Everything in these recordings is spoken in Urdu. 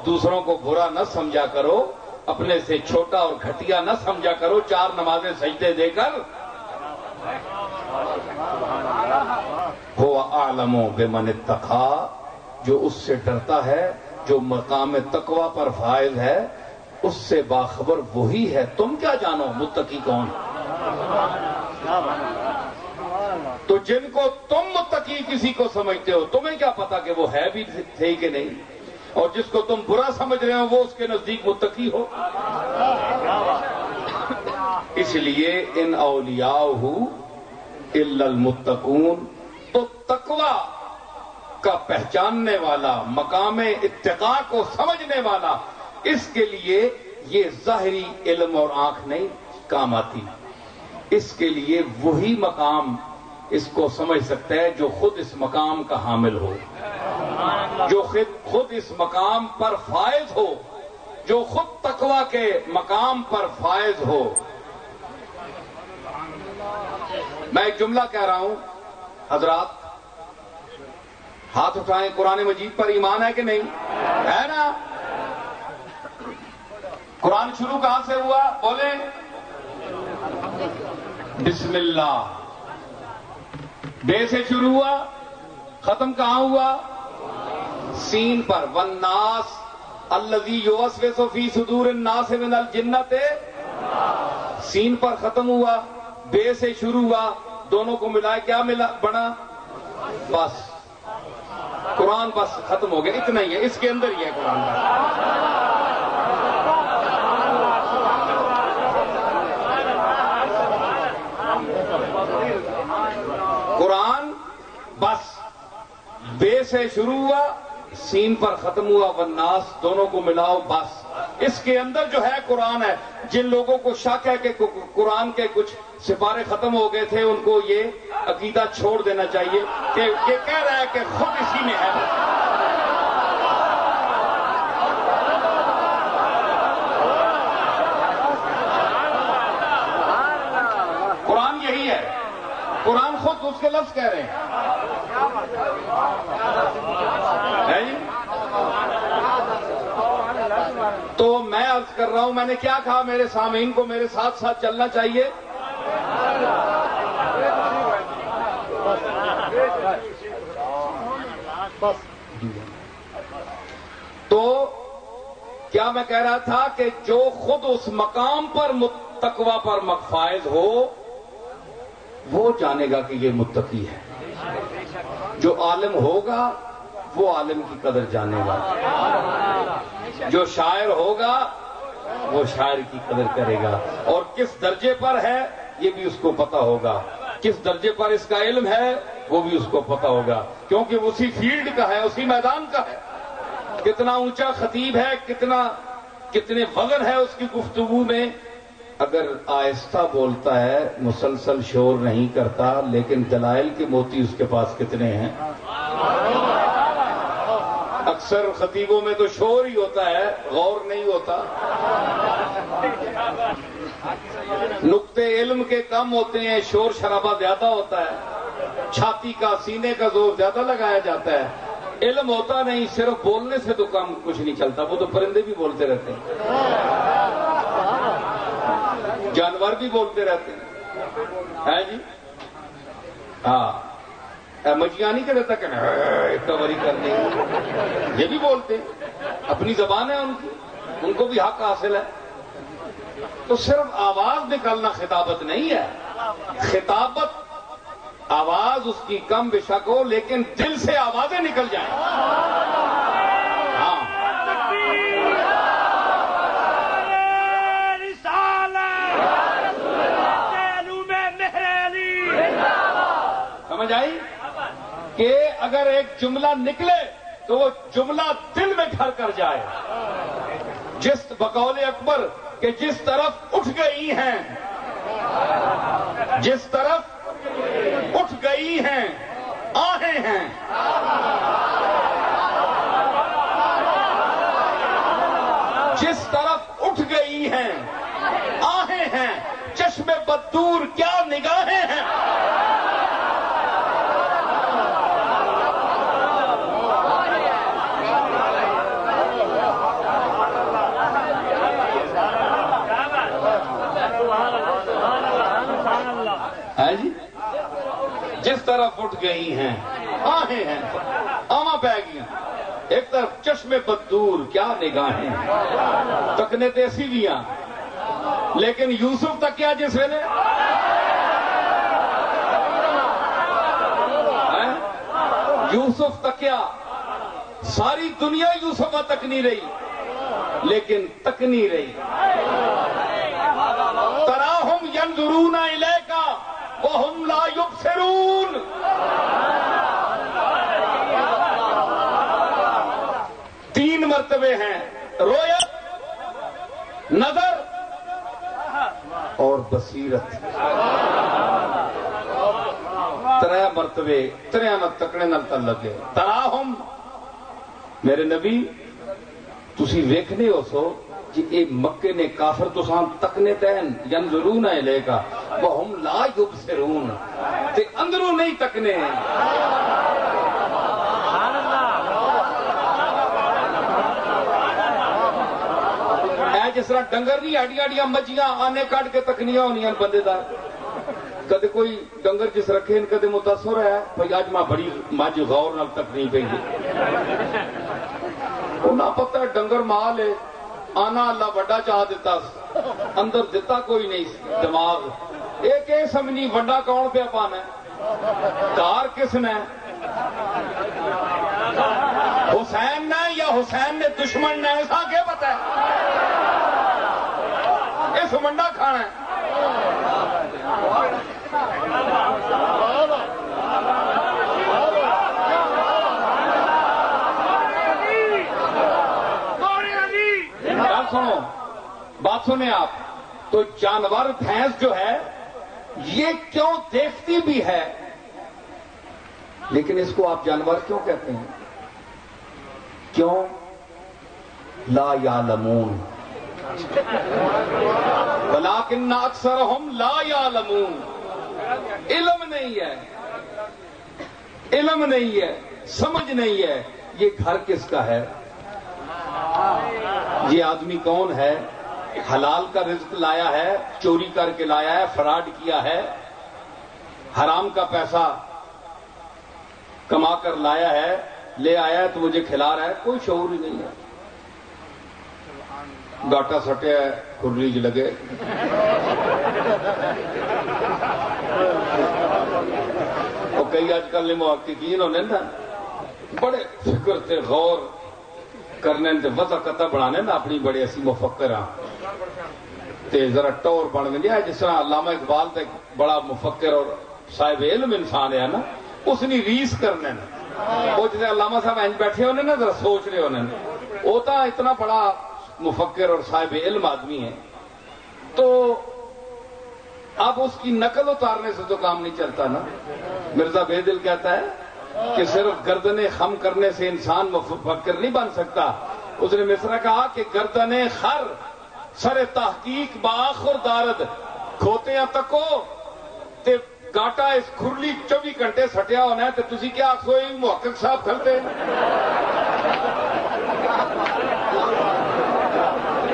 دوسروں کو برا نہ سمجھا کرو، اپنے سے چھوٹا اور گھٹیا نہ سمجھا کرو 4 نمازیں سجدے دے کر۔ هو اعلم بمن اتقى، جو اس سے ڈرتا ہے، جو مقام تقوی پر فائز ہے، اس سے باخبر وہی ہے۔ تم کیا جانو متقی کون؟ تو جن کو تم متقی کسی کو سمجھتے ہو، تمہیں کیا پتا کہ وہ ہے بھی تھے کہ نہیں، اور جس کو تم برا سمجھ رہے ہو وہ اس کے نزدیک متقی ہو۔ اس لیے ان اولیاءہ الا المتقون، تو تقوی کا پہچاننے والا، مقام اتقاء کو سمجھنے والا، اس کے لیے یہ ظاہری علم اور آنکھ نہیں کام آتی۔ اس کے لیے وہی مقام اس کو سمجھ سکتا ہے جو خود اس مقام کا حامل ہو، جو خود اس مقام پر فائز ہو، جو خود تقوی کے مقام پر فائز ہو۔ میں ایک جملہ کہہ رہا ہوں، حضرات ہاتھ اٹھائیں، قرآن مجید پر ایمان ہے کہ نہیں؟ ہے نا؟ قرآن شروع کہاں سے ہوا؟ بولیں بسم اللہ۔ بے سے شروع ہوا، ختم کہاں ہوا؟ سین پر۔ والناس الذی یوسوس فی صدور الناس من الجنۃ، سین پر ختم ہوا، بے سے شروع ہوا، دونوں کو ملائے کیا ملا بنا؟ بس قرآن بس ختم ہو گیا، اتنا ہی ہے، اس کے اندر ہی ہے قرآن کا۔ قرآن بس بے سے شروع ہوا، سین پر ختم ہوا، والناس دونوں کو ملاؤ بس، اس کے اندر جو ہے قرآن ہے۔ جن لوگوں کو شک ہے کہ قرآن کے کچھ سپارے ختم ہو گئے تھے، ان کو یہ عقیدہ چھوڑ دینا چاہیے کہ یہ کہہ رہا ہے کہ خود اسی میں ہے۔ قرآن یہی ہے، قرآن خود اس کے لفظ کہہ رہے ہیں۔ تو میں عرض کر رہا ہوں، میں نے کیا کہا؟ میرے سامعین کو میرے ساتھ ساتھ چلنا چاہیے۔ تو کیا میں کہہ رہا تھا کہ جو خود اس مقام پر تقوی پر فائز ہو وہ جانے گا کہ یہ متقی ہے۔ جو عالم ہوگا وہ عالم کی قدر جانے گا، جو شاعر ہوگا وہ شاعر کی قدر کرے گا، اور کس درجے پر ہے یہ بھی اس کو پتا ہوگا، کس درجے پر اس کا علم ہے وہ بھی اس کو پتا ہوگا، کیونکہ وہ اسی فیلڈ کا ہے، اسی میدان کا ہے۔ کتنا اونچا خطیب ہے، کتنے وزن ہے اس کی گفتگو میں، اگر آہستہ بولتا ہے، مسلسل شور نہیں کرتا، لیکن دلائل کے موتی اس کے پاس کتنے ہیں۔ اکثر خطیبوں میں تو شور ہی ہوتا ہے، غور نہیں ہوتا۔ نقطے علم کے کم ہوتے ہیں، شور شرابہ زیادہ ہوتا ہے، چھاتی کا سینے کا زور زیادہ لگایا جاتا ہے۔ علم ہوتا نہیں، صرف بولنے سے تو کام کچھ نہیں چلتا، وہ تو پرندے بھی بولتے رہتے ہیں، جانور بھی بولتے رہتے ہیں جی۔ ہاں مجھیاں نہیں کرتا کہ کوری کرنے، یہ بھی بولتے ہیں، اپنی زبان ہے ان کو بھی حق حاصل ہے۔ تو صرف آواز نکالنا خطابت نہیں ہے، خطابت آواز اس کی کم بے شک ہو، لیکن دل سے آوازیں نکل جائیں۔ ہاں سمجھ آئی کہ اگر ایک جملہ نکلے تو وہ جملہ دل میں گھر کر جائے، جس بقول اکبر کہ جس طرف اٹھ گئی ہیں، جس طرف اٹھ گئی ہیں آہیں ہیں، جس طرف اٹھ گئی ہیں آہیں ہیں، چشم بددور کیا نگاہیں ہیں۔ ہے جی جس طرف اٹھ گئی ہیں آہیں ہیں آواں بہ گئی ایک طرف چشمے بدور کیا نگاہیں تکنے تے اسی دیاں لیکن یوسف تک کیا جس ویلے یوسف تک کیا ساری دنیا یوسف تک نہیں رہی لیکن تک نہیں رہی تراہم ینظرون الیک وہم لا یبصرون تین مرتبے ہیں رویت نظر اور بصیرت ترے مرتبے ترے نال تکنے نال تعلق ہے تراہم میرے نبی تسی ویکھنے ہو سو کہ اے مکے نے کافر تو سان تکنے تین ینظرون الیک وہم لا یبصرون تے اندروں نہیں تکنے اے جس طرح ڈنگر نہیں ہڈیاں ہڈیاں مجھیاں آنے کٹ کے تکنیاں ہونیاں بندے دا کدے کوئی ڈنگر جس رکھے کدے متاثر ہے بھائی اج میں بڑی مجھ غور نال تکنی پئی انہاں پتہ ڈنگر مال ہے آنا اللہ بڑا چاہ دیتا اندر دیتا کوئی نہیں دماغ ایک یہ سمجھی وڈا کون پیا پانا ہے کار کس نے حسین نے یا حسین نے دشمن نے ایسا کیا پتا ہے اس منڈا کھانا ہے سنو بات سنیں آپ تو جانور بھینس جو ہے یہ کیوں دیکھتی بھی ہے لیکن اس کو آپ جانور کیوں کہتے ہیں کیوں لا یعلمون ولکن اکثرہم لا یعلمون علم نہیں ہے علم نہیں ہے سمجھ نہیں ہے یہ گھر کس کا ہے یہ آدمی کون ہے حلال کا رزق لایا ہے چوری کر کے لایا ہے فراڈ کیا ہے حرام کا پیسہ کما کر لایا ہے لے آیا ہے تو مجھے کھلا رہا ہے کوئی شعور ہی نہیں ہے گاٹا سٹیا ہے کھرلیج لگے اور کئی آج کل محققین ہونے نا بڑے فکر تے غور کرنے تے وضع قطع بنانے نا اپنی بڑے ایسی مفکر ہاں تے ذرا ٹور بن گئی ہے جس طرح علامہ اقبال تے بڑا مفکر اور صاحب علم انسان ہے نا اس نے ریس کرنے نا وہ جسے علامہ صاحب اینج بیٹھے ہونے نا ذرا سوچ رہے ہونے وہ تو اتنا بڑا مفکر اور صاحب علم آدمی ہے تو اب اس کی نقل اتارنے سے تو کام نہیں چلتا نا مرزا بے دل کہتا ہے کہ صرف گردن خم کرنے سے انسان مفکر نہیں بن سکتا اس نے مصرع کہا کہ گردن خر سر تحقیق باخر دارد کھوتیاں تکو تے گاٹا اس کھرلی 24 گھنٹے سٹیا ہونا ہے تے تسی کیا آخسو محقق صاحب کھلتے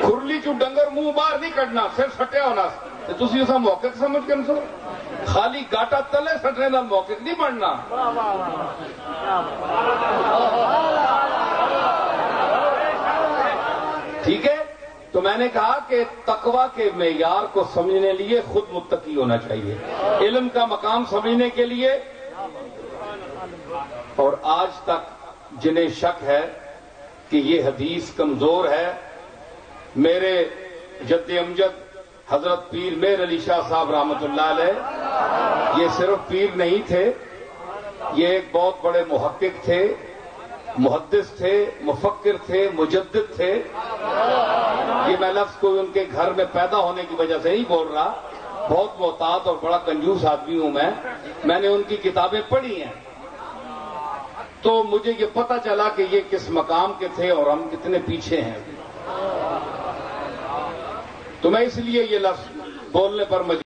کھرلی چو ڈنگر منہ باہر نہیں کٹنا پھر سٹیا ہونا تے تسی اسا محقق سمجھ کے سو خالی گاٹا تلے سٹنے نال محقق نہیں بننا ٹھیک ہے تو میں نے کہا کہ تقوی کے معیار کو سمجھنے لیے خود متقی ہونا چاہیے علم کا مقام سمجھنے کے لیے اور آج تک جنہیں شک ہے کہ یہ حدیث کمزور ہے میرے جد امجد حضرت پیر میر علی شاہ صاحب رحمت اللہ علیہ یہ صرف پیر نہیں تھے یہ ایک بہت بڑے محقق تھے محدث تھے مفکر تھے مجدد تھے یہ میں لفظ کوئی ان کے گھر میں پیدا ہونے کی وجہ سے نہیں بول رہا بہت محتاط اور بڑا کنجوس آدمی ہوں میں نے ان کی کتابیں پڑھی ہیں تو مجھے یہ پتہ چلا کہ یہ کس مقام کے تھے اور ہم کتنے پیچھے ہیں تو میں اس لیے یہ لفظ بولنے پر مجبور